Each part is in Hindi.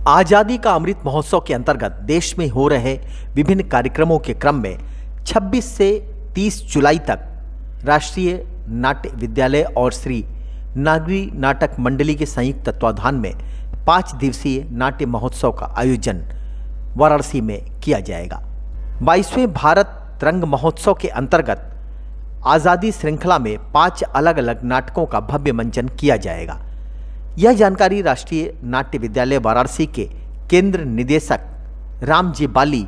आज़ादी का अमृत महोत्सव के अंतर्गत देश में हो रहे विभिन्न कार्यक्रमों के क्रम में 26 से 30 जुलाई तक राष्ट्रीय नाट्य विद्यालय और श्री नागरी नाटक मंडली के संयुक्त तत्वाधान में 5 दिवसीय नाट्य महोत्सव का आयोजन वाराणसी में किया जाएगा। 22वें भारत रंग महोत्सव के अंतर्गत आज़ादी श्रृंखला में 5 अलग अलग नाटकों का भव्य मंचन किया जाएगा। यह जानकारी राष्ट्रीय नाट्य विद्यालय वाराणसी के केंद्र निदेशक रामजी बाली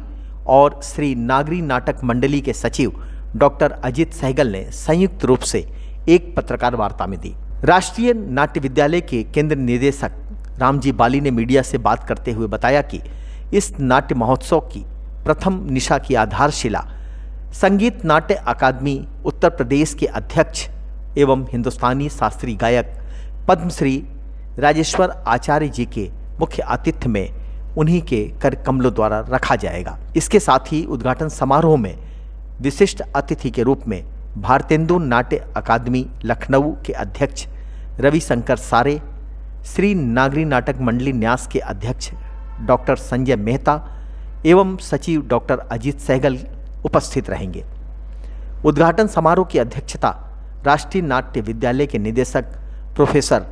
और श्री नागरी नाटक मंडली के सचिव डॉक्टर अजीत सहगल ने संयुक्त रूप से एक पत्रकार वार्ता में दी। राष्ट्रीय नाट्य विद्यालय के केंद्र निदेशक रामजी बाली ने मीडिया से बात करते हुए बताया कि इस नाट्य महोत्सव की प्रथम निशा की आधारशिला संगीत नाट्य अकादमी उत्तर प्रदेश के अध्यक्ष एवं हिंदुस्तानी शास्त्रीय गायक पद्मश्री राजेश्वर आचार्य जी के मुख्य आतिथ्य में उन्हीं के कर कमलों द्वारा रखा जाएगा। इसके साथ ही उद्घाटन समारोह में विशिष्ट अतिथि के रूप में भारतेंदु नाट्य अकादमी लखनऊ के अध्यक्ष रविशंकर सारे, श्री नागरी नाटक मंडली न्यास के अध्यक्ष डॉक्टर संजय मेहता एवं सचिव डॉक्टर अजीत सहगल उपस्थित रहेंगे। उद्घाटन समारोह की अध्यक्षता राष्ट्रीय नाट्य विद्यालय के निदेशक प्रोफेसर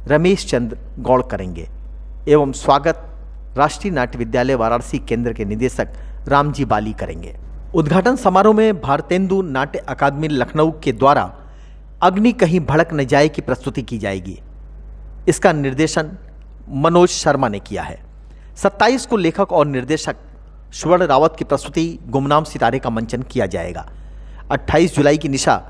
रमेश चंद्र गौड़ करेंगे एवं स्वागत राष्ट्रीय नाट्य विद्यालय वाराणसी केंद्र के निदेशक रामजी बाली करेंगे। उद्घाटन समारोह में भारतेंदु नाट्य अकादमी लखनऊ के द्वारा अग्नि कहीं भड़क न जाए की प्रस्तुति की जाएगी। इसका निर्देशन मनोज शर्मा ने किया है। 27 को लेखक और निर्देशक स्वर्ण रावत की प्रस्तुति गुमनाम सितारे का मंचन किया जाएगा। 28 जुलाई की निशा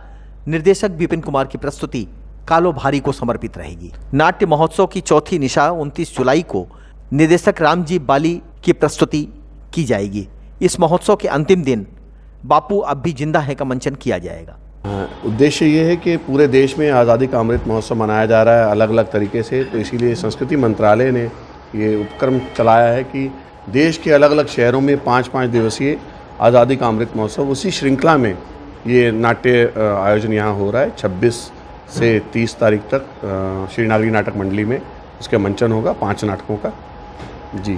निर्देशक विपिन कुमार की प्रस्तुति कालो भारी को समर्पित रहेगी। नाट्य महोत्सव की चौथी निशा 29 जुलाई को निर्देशक रामजी बाली की प्रस्तुति की जाएगी। इस महोत्सव के अंतिम दिन बापू अब भी जिंदा है का मंचन किया जाएगा। उद्देश्य ये है कि पूरे देश में आज़ादी का अमृत महोत्सव मनाया जा रहा है अलग अलग तरीके से, तो इसीलिए संस्कृति मंत्रालय ने ये उपक्रम चलाया है कि देश के अलग अलग शहरों में 5-5 दिवसीय आज़ादी का अमृत महोत्सव, उसी श्रृंखला में ये नाट्य आयोजन यहाँ हो रहा है। 26 से 30 तारीख तक श्री नागरी नाटक मंडली में उसका मंचन होगा 5 नाटकों का। जी,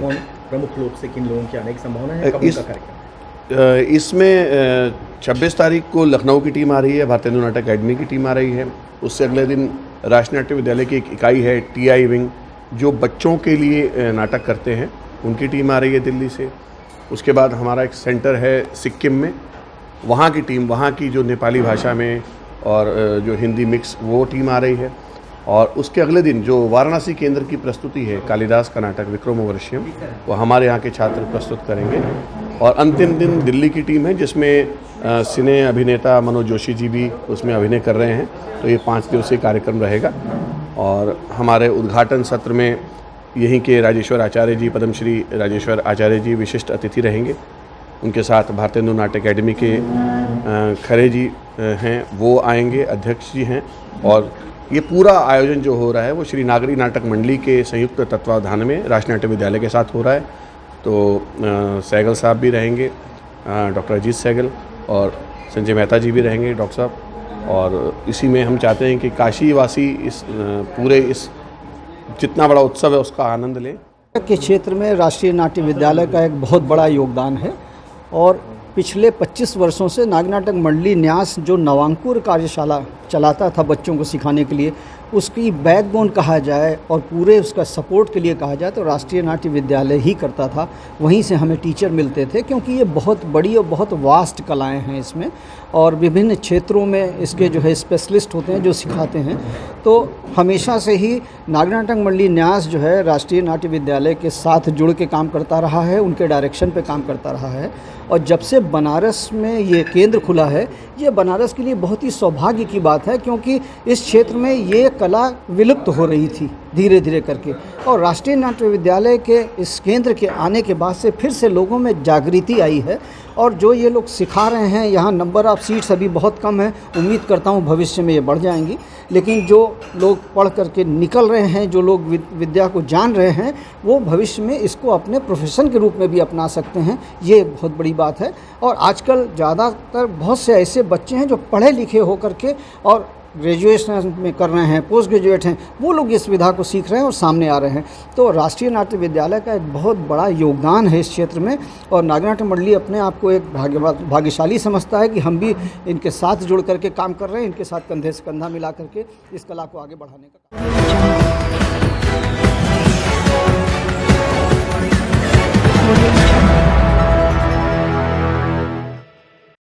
प्रमुख रूप से किन लोगों की आने की संभावना है? कब का कार्यक्रम? इसमें 26 तारीख को लखनऊ की टीम आ रही है, भारतेंदु नाटक अकादमी की टीम आ रही है। उससे अगले दिन राष्ट्रीय नाट्य विद्यालय की एक इकाई है TI विंग, जो बच्चों के लिए नाटक करते हैं, उनकी टीम आ रही है दिल्ली से। उसके बाद हमारा एक सेंटर है सिक्किम में, वहाँ की टीम, वहाँ की जो नेपाली भाषा में और जो हिंदी मिक्स, वो टीम आ रही है। और उसके अगले दिन जो वाराणसी केंद्र की प्रस्तुति है कालिदास का नाटक विक्रमोर्वशीयम, वो हमारे यहाँ के छात्र प्रस्तुत करेंगे। और अंतिम दिन दिल्ली की टीम है जिसमें सिने अभिनेता मनोज जोशी जी भी उसमें अभिनय कर रहे हैं। तो ये 5 दिवसीय कार्यक्रम रहेगा। और हमारे उद्घाटन सत्र में यहीं के राजेश्वर आचार्य जी, पद्मश्री राजेश्वर आचार्य जी विशिष्ट अतिथि रहेंगे। उनके साथ भारतेंदु नाट्य अकादमी के खरे जी हैं, वो आएंगे, अध्यक्ष जी हैं। और ये पूरा आयोजन जो हो रहा है वो श्री नागरी नाटक मंडली के संयुक्त तत्वाधान में राष्ट्रीय नाट्य विद्यालय के साथ हो रहा है। तो सहगल साहब भी रहेंगे, डॉक्टर अजीत सहगल, और संजय मेहता जी भी रहेंगे, डॉक्टर साहब। और इसी में हम चाहते हैं कि काशीवासी इस पूरे इस जितना बड़ा उत्सव है उसका आनंद लें। के क्षेत्र में राष्ट्रीय नाट्य विद्यालय का एक बहुत बड़ा योगदान है और पिछले 25 वर्षों से नागरी नाटक मंडली न्यास जो नवांकुर कार्यशाला चलाता था बच्चों को सिखाने के लिए, उसकी बैकबोन कहा जाए और पूरे उसका सपोर्ट के लिए कहा जाए तो राष्ट्रीय नाट्य विद्यालय ही करता था। वहीं से हमें टीचर मिलते थे, क्योंकि ये बहुत बड़ी और बहुत वास्ट कलाएं हैं इसमें, और विभिन्न क्षेत्रों में इसके जो है स्पेशलिस्ट होते हैं जो सिखाते हैं। तो हमेशा से ही नागरी नाटक मंडली न्यास जो है राष्ट्रीय नाट्य विद्यालय के साथ जुड़ के काम करता रहा है, उनके डायरेक्शन पे काम करता रहा है। और जब से बनारस में ये केंद्र खुला है, ये बनारस के लिए बहुत ही सौभाग्य की बात है, क्योंकि इस क्षेत्र में ये कला विलुप्त हो रही थी धीरे धीरे करके। और राष्ट्रीय नाट्य विद्यालय के इस केंद्र के आने के बाद से फिर से लोगों में जागृति आई है। और जो ये लोग सिखा रहे हैं, यहाँ नंबर ऑफ़ सीट्स अभी बहुत कम है, उम्मीद करता हूँ भविष्य में ये बढ़ जाएंगी। लेकिन जो लोग पढ़ करके निकल रहे हैं, जो लोग विद्या को जान रहे हैं, वो भविष्य में इसको अपने प्रोफेशन के रूप में भी अपना सकते हैं। ये एक बहुत बड़ी बात है। और आजकल ज़्यादातर बहुत से ऐसे बच्चे हैं जो पढ़े लिखे होकर के और ग्रेजुएशन में कर रहे हैं, पोस्ट ग्रेजुएट हैं, वो लोग इस विधा को सीख रहे हैं और सामने आ रहे हैं। तो राष्ट्रीय नाट्य विद्यालय का एक बहुत बड़ा योगदान है इस क्षेत्र में, और नाट्य मंडली अपने आप को एक भाग्यशाली समझता है कि हम भी इनके साथ जुड़ करके काम कर रहे हैं, इनके साथ कंधे से कंधा मिला करके इस कला को आगे बढ़ाने का काम।